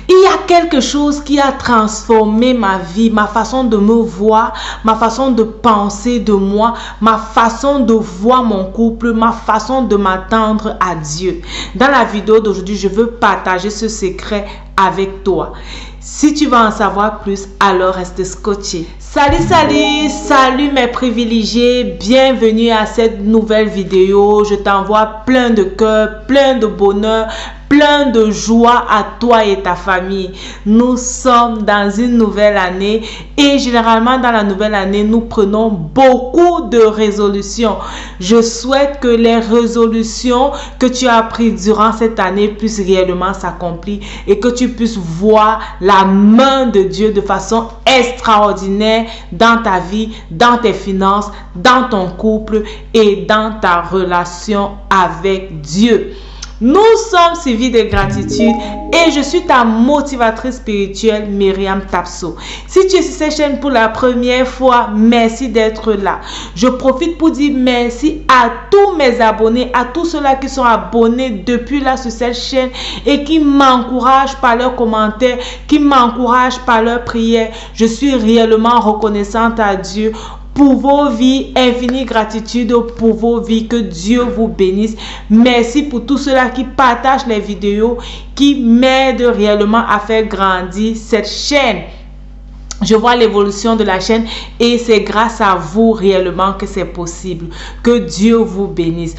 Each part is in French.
Il y a quelque chose qui a transformé ma vie, ma façon de me voir, ma façon de penser de moi, ma façon de voir mon couple, ma façon de m'attendre à Dieu. Dans la vidéo d'aujourd'hui, je veux partager ce secret avec toi. Si tu veux en savoir plus, alors reste scotché. Salut mes privilégiés, bienvenue à cette nouvelle vidéo. Je t'envoie plein de cœur, plein de bonheur, plein de joie à toi et ta famille. Nous sommes dans une nouvelle année et généralement dans la nouvelle année, nous prenons beaucoup de résolutions. Je souhaite que les résolutions que tu as prises durant cette année puissent réellement s'accomplir et que tu puisses voir la main de Dieu de façon extraordinaire dans ta vie, dans tes finances, dans ton couple et dans ta relation avec Dieu. Nous sommes suivis de gratitude et je suis ta motivatrice spirituelle Myriam Tapso. Si tu es sur cette chaîne pour la première fois, merci d'être là. Je profite pour dire merci à tous mes abonnés, à tous ceux-là qui sont abonnés depuis là sur cette chaîne et qui m'encouragent par leurs commentaires, qui m'encouragent par leurs prières. Je suis réellement reconnaissante à Dieu pour vos vies, infinie gratitude pour vos vies, que Dieu vous bénisse. Merci pour tous ceux-là qui partagent les vidéos, qui m'aident réellement à faire grandir cette chaîne. Je vois l'évolution de la chaîne et c'est grâce à vous réellement que c'est possible. Que Dieu vous bénisse.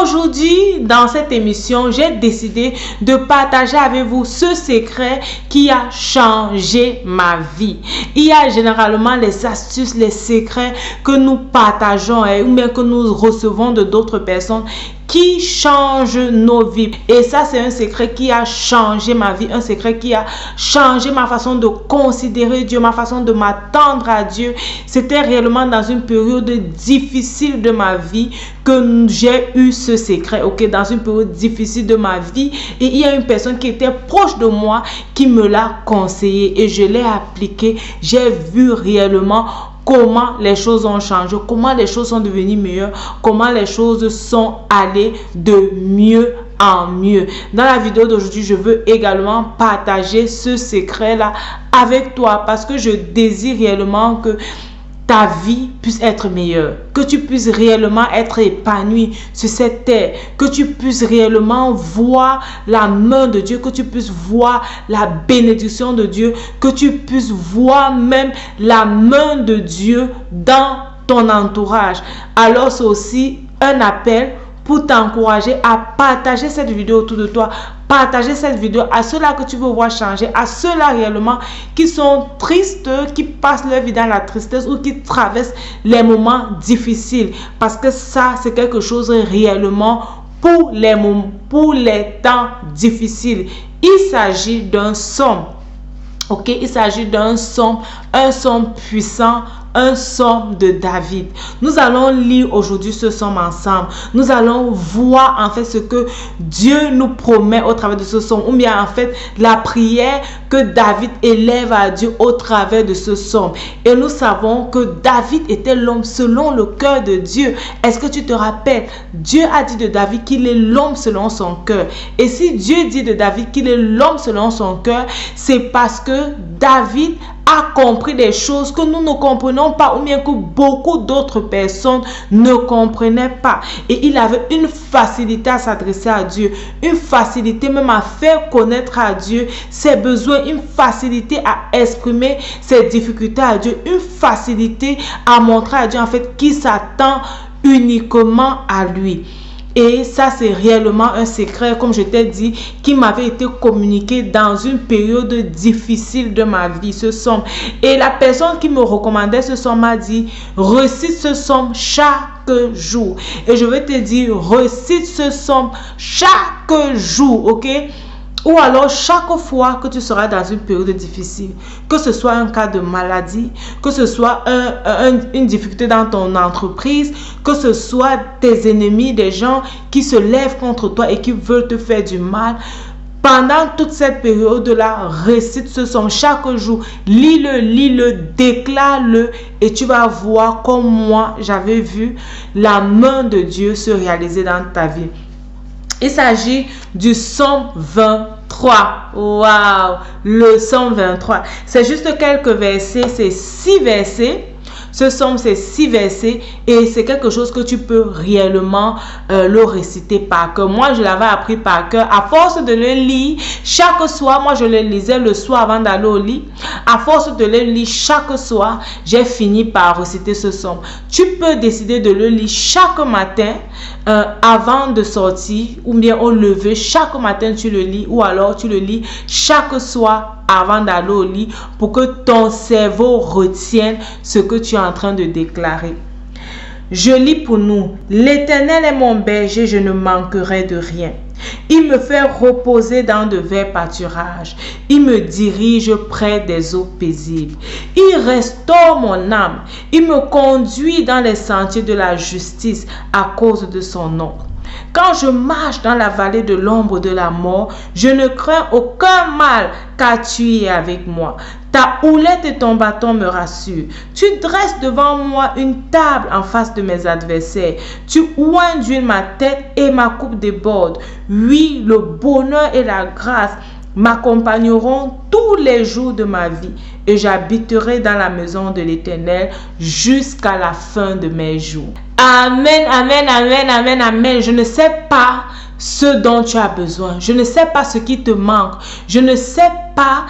Aujourd'hui, dans cette émission, j'ai décidé de partager avec vous ce secret qui a changé ma vie. Il y a généralement les astuces, les secrets que nous partageons ou bien que nous recevons de d'autres personnes qui changent nos vies. Et ça, c'est un secret qui a changé ma vie, un secret qui a changé ma façon de considérer Dieu, ma façon de m'attendre à Dieu. C'était réellement dans une période difficile de ma vie que j'ai eu ce secret, ok, dans une période difficile de ma vie. Et il y a une personne qui était proche de moi qui me l'a conseillé et je l'ai appliqué. J'ai vu réellement comment les choses ont changé, comment les choses sont devenues meilleures, comment les choses sont allées de mieux en mieux. Dans la vidéo d'aujourd'hui, je veux également partager ce secret-là avec toi parce que je désire réellement que ta vie puisse être meilleure, que tu puisses réellement être épanoui sur cette terre, que tu puisses réellement voir la main de Dieu, que tu puisses voir la bénédiction de Dieu, que tu puisses voir même la main de Dieu dans ton entourage. Alors c'est aussi un appel pour t'encourager à partager cette vidéo autour de toi. Partager cette vidéo à ceux-là que tu veux voir changer, à ceux-là réellement qui sont tristes, qui passent leur vie dans la tristesse ou qui traversent les moments difficiles. Parce que ça, c'est quelque chose réellement pour les temps difficiles. Il s'agit d'un psaume. Ok, il s'agit d'un psaume, un psaume puissant, un psaume de David. Nous allons lire aujourd'hui ce psaume ensemble. Nous allons voir en fait ce que Dieu nous promet au travers de ce psaume, ou bien en fait la prière que David élève à Dieu au travers de ce psaume. Et nous savons que David était l'homme selon le cœur de Dieu. Est-ce que tu te rappelles? Dieu a dit de David qu'il est l'homme selon son cœur. Et si Dieu dit de David qu'il est l'homme selon son cœur, c'est parce que David a compris des choses que nous ne comprenons pas ou bien que beaucoup d'autres personnes ne comprenaient pas. Et il avait une facilité à s'adresser à Dieu, une facilité même à faire connaître à Dieu ses besoins, une facilité à exprimer ses difficultés à Dieu, une facilité à montrer à Dieu en fait qui s'attend uniquement à lui. Et ça, c'est réellement un secret, comme je t'ai dit, qui m'avait été communiqué dans une période difficile de ma vie, ce psaume. Et la personne qui me recommandait ce psaume m'a dit, récite ce psaume chaque jour. Et je vais te dire, récite ce psaume chaque jour, ok? Ou alors chaque fois que tu seras dans une période difficile, que ce soit un cas de maladie, que ce soit une difficulté dans ton entreprise, que ce soit tes ennemis, des gens qui se lèvent contre toi et qui veulent te faire du mal. Pendant toute cette période-là, récite ce psaume chaque jour, lis-le, déclare-le et tu vas voir comme moi, j'avais vu la main de Dieu se réaliser dans ta vie. Il s'agit du psaume 20, 23. Waouh! Le psaume 23. C'est juste quelques versets, c'est 6 versets. Ce psaume, c'est 6 versets et c'est quelque chose que tu peux réellement le réciter par cœur. Moi, je l'avais appris par cœur. À force de le lire chaque soir, moi, je le lisais le soir avant d'aller au lit. À force de le lire chaque soir, j'ai fini par réciter ce psaume. Tu peux décider de le lire chaque matin avant de sortir ou bien au lever. Chaque matin, tu le lis ou alors tu le lis chaque soir avant d'aller au lit pour que ton cerveau retienne ce que tu es en train de déclarer. Je lis pour nous. L'Éternel est mon berger, je ne manquerai de rien. Il me fait reposer dans de verts pâturages. Il me dirige près des eaux paisibles. Il restaure mon âme. Il me conduit dans les sentiers de la justice à cause de son nom. Quand je marche dans la vallée de l'ombre de la mort, je ne crains aucun mal, car tu es avec moi. Ta houlette et ton bâton me rassurent. Tu dresses devant moi une table en face de mes adversaires. Tu oins d'huile ma tête et ma coupe déborde. Oui, le bonheur et la grâce m'accompagneront tous les jours de ma vie et j'habiterai dans la maison de l'Éternel jusqu'à la fin de mes jours. Amen, amen, amen, amen, amen. Je ne sais pas ce dont tu as besoin. Je ne sais pas ce qui te manque. Je ne sais pas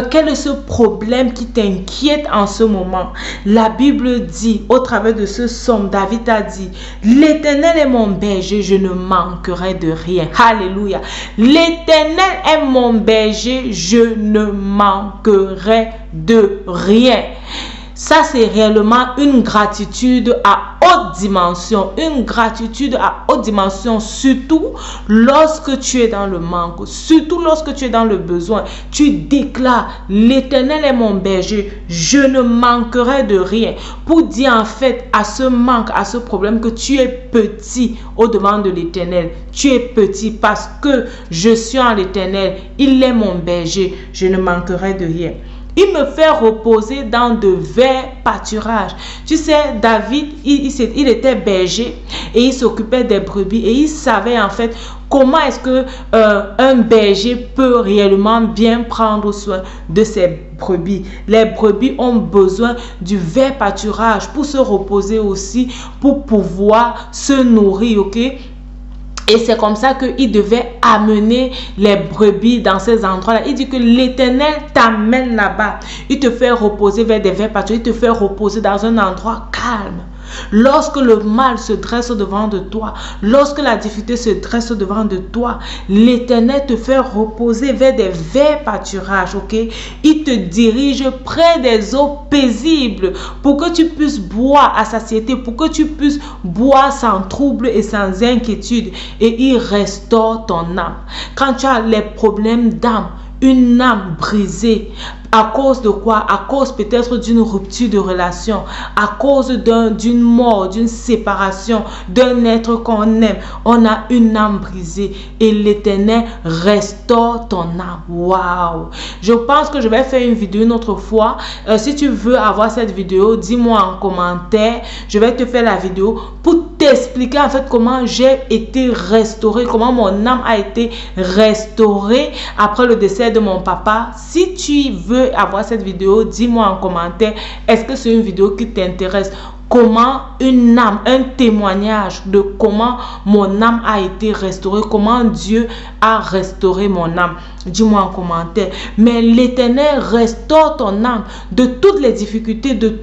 quel est ce problème qui t'inquiète en ce moment. La Bible dit, au travers de ce psaume, David a dit, l'Éternel est mon berger, je ne manquerai de rien. Alléluia. L'Éternel est mon berger, je ne manquerai de rien. Ça, c'est réellement une gratitude à haute dimension. Une gratitude à haute dimension, surtout lorsque tu es dans le manque, surtout lorsque tu es dans le besoin. Tu déclares, l'Éternel est mon berger, je ne manquerai de rien. Pour dire en fait à ce manque, à ce problème que tu es petit au-devant de l'Éternel. Tu es petit parce que je suis en l'Éternel. Il est mon berger, je ne manquerai de rien. Il me fait reposer dans de verts pâturages. Tu sais, David, il était berger et il s'occupait des brebis et il savait en fait comment est-ce que un berger peut réellement bien prendre soin de ses brebis. Les brebis ont besoin du vert pâturage pour se reposer aussi, pour pouvoir se nourrir, ok? Et c'est comme ça qu'il devait amener les brebis dans ces endroits-là. Il dit que l'Éternel t'amène là-bas. Il te fait reposer vers des verts pâturages. Il te fait reposer dans un endroit calme. Lorsque le mal se dresse devant de toi, lorsque la difficulté se dresse devant de toi, l'Éternel te fait reposer vers des verts pâturages, ok? Il te dirige près des eaux paisibles pour que tu puisses boire à satiété, pour que tu puisses boire sans trouble et sans inquiétude. Et il restaure ton âme. Quand tu as les problèmes d'âme, une âme brisée, à cause de quoi? À cause peut-être d'une rupture de relation, à cause d'une mort, d'une séparation, d'un être qu'on aime. On a une âme brisée et l'Éternel restaure ton âme. Waouh! Je pense que je vais faire une vidéo une autre fois. Si tu veux avoir cette vidéo, dis-moi en commentaire. Je vais te faire la vidéo pour t'expliquer en fait comment j'ai été restaurée, comment mon âme a été restaurée après le décès de mon papa. Si tu veux avoir cette vidéo, dis-moi en commentaire, est-ce que c'est une vidéo qui t'intéresse? Comment une âme, un témoignage de comment mon âme a été restaurée, comment Dieu a restauré mon âme. Dis-moi en commentaire. Mais l'Éternel restaure ton âme de toutes les difficultés, de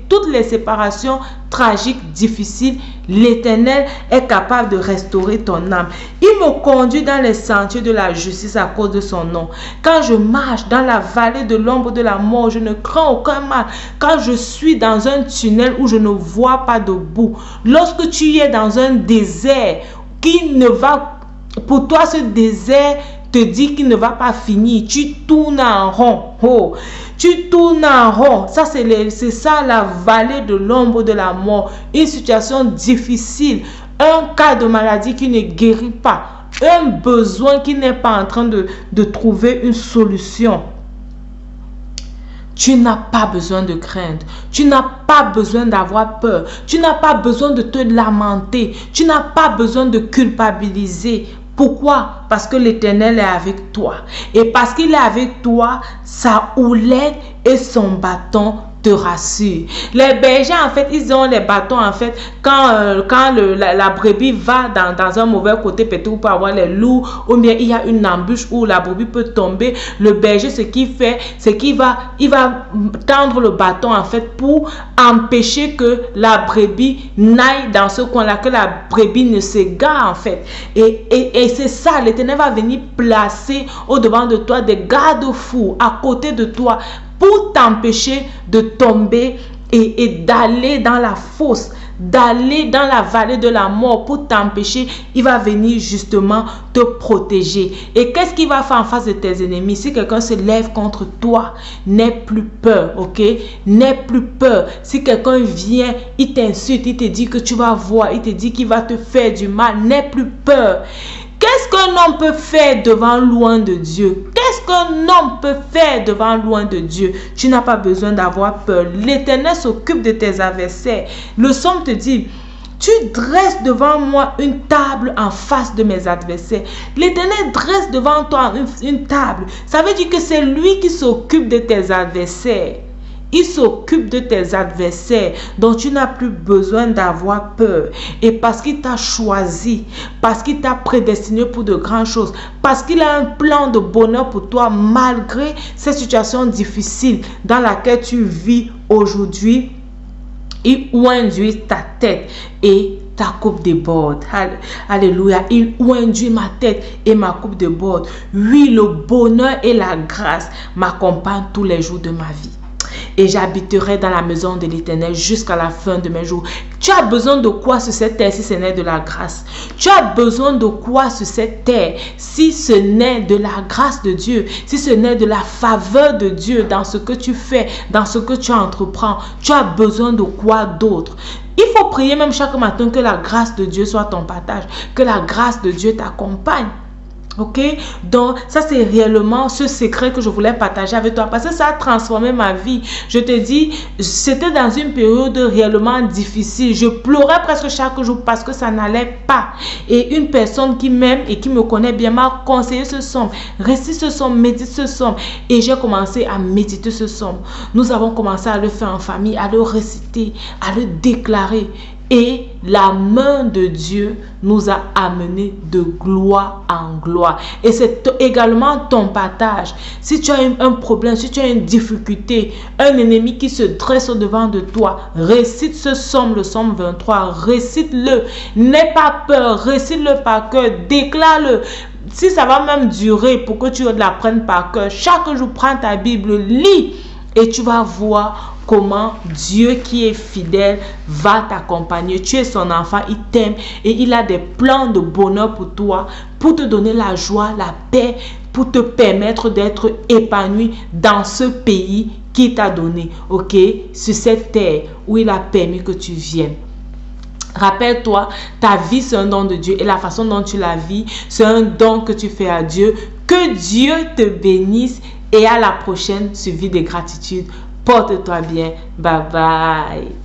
toutes les séparations tragiques, difficiles. L'Éternel est capable de restaurer ton âme. Il me conduit dans les sentiers de la justice à cause de son nom. Quand je marche dans la vallée de l'ombre de la mort, je ne crains aucun mal. Quand je suis dans un tunnel où je ne vois pas de bout. Lorsque tu es dans un désert qui ne va... Pour toi, ce désert te dit qu'il ne va pas finir. Tu tournes en rond. Oh. Tu tournes en rond. Ça, c'est ça la vallée de l'ombre de la mort. Une situation difficile. Un cas de maladie qui ne guérit pas. Un besoin qui n'est pas en train de trouver une solution. Tu n'as pas besoin de craindre. Tu n'as pas besoin d'avoir peur. Tu n'as pas besoin de te lamenter. Tu n'as pas besoin de culpabiliser. Pourquoi? Parce que l'Éternel est avec toi. Et parce qu'il est avec toi, sa houlette et son bâton te rassure. Les bergers, en fait, ils ont les bâtons, en fait, quand la brebis va dans un mauvais côté, peut-être pour avoir les loups, ou bien il y a une embûche où la brebis peut tomber. Le berger, ce qu'il fait, c'est qu'il va tendre le bâton, en fait, pour empêcher que la brebis n'aille dans ce coin-là, que la brebis ne s'égare, en fait. Et c'est ça, l'Éternel va venir placer au-devant de toi des garde-fous à côté de toi, pour t'empêcher de tomber et d'aller dans la fosse, d'aller dans la vallée de la mort. Pour t'empêcher, il va venir justement te protéger. Et qu'est-ce qu'il va faire en face de tes ennemis? Si quelqu'un se lève contre toi, n'aie plus peur, ok? N'aie plus peur. Si quelqu'un vient, il t'insulte, il te dit que tu vas voir, il te dit qu'il va te faire du mal, n'aie plus peur. Qu'est-ce qu'un homme peut faire devant loin de Dieu? Qu'est-ce qu'un homme peut faire devant loin de Dieu? Tu n'as pas besoin d'avoir peur. L'Éternel s'occupe de tes adversaires. Le psaume te dit, tu dresses devant moi une table en face de mes adversaires. L'Éternel dresse devant toi une table. Ça veut dire que c'est lui qui s'occupe de tes adversaires. Il s'occupe de tes adversaires, dont tu n'as plus besoin d'avoir peur. Et parce qu'il t'a choisi, parce qu'il t'a prédestiné pour de grandes choses, parce qu'il a un plan de bonheur pour toi, malgré cette situation difficile dans laquelle tu vis aujourd'hui, il oindit ta tête et ta coupe déborde. Alléluia. Il oindit ma tête et ma coupe déborde. Oui, le bonheur et la grâce m'accompagnent tous les jours de ma vie. Et j'habiterai dans la maison de l'Éternel jusqu'à la fin de mes jours. Tu as besoin de quoi sur cette terre si ce n'est de la grâce? Tu as besoin de quoi sur cette terre si ce n'est de la grâce de Dieu, si ce n'est de la faveur de Dieu dans ce que tu fais, dans ce que tu entreprends? Tu as besoin de quoi d'autre? Il faut prier même chaque matin que la grâce de Dieu soit ton partage, que la grâce de Dieu t'accompagne. Ok, donc ça c'est réellement ce secret que je voulais partager avec toi parce que ça a transformé ma vie. Je te dis, c'était dans une période réellement difficile. Je pleurais presque chaque jour parce que ça n'allait pas. Et une personne qui m'aime et qui me connaît bien m'a conseillé ce psaume. Récite ce psaume, médite ce psaume. Et j'ai commencé à méditer ce psaume. Nous avons commencé à le faire en famille, à le réciter, à le déclarer. Et la main de Dieu nous a amenés de gloire en gloire. Et c'est également ton partage. Si tu as un problème, si tu as une difficulté, un ennemi qui se dresse au-devant de toi, récite ce psaume, le psaume 23, récite-le. N'aie pas peur, récite-le par cœur, déclare-le. Si ça va même durer pour que tu l'apprennes par cœur, chaque jour, prends ta Bible, lis et tu vas voir comment Dieu qui est fidèle va t'accompagner. Tu es son enfant, il t'aime et il a des plans de bonheur pour toi, pour te donner la joie, la paix, pour te permettre d'être épanoui dans ce pays qu'il t'a donné, ok, sur cette terre où il a permis que tu viennes. Rappelle-toi, ta vie c'est un don de Dieu et la façon dont tu la vis, c'est un don que tu fais à Dieu. Que Dieu te bénisse et à la prochaine sur Vie de Gratitude. Porte-toi bien. Bye bye.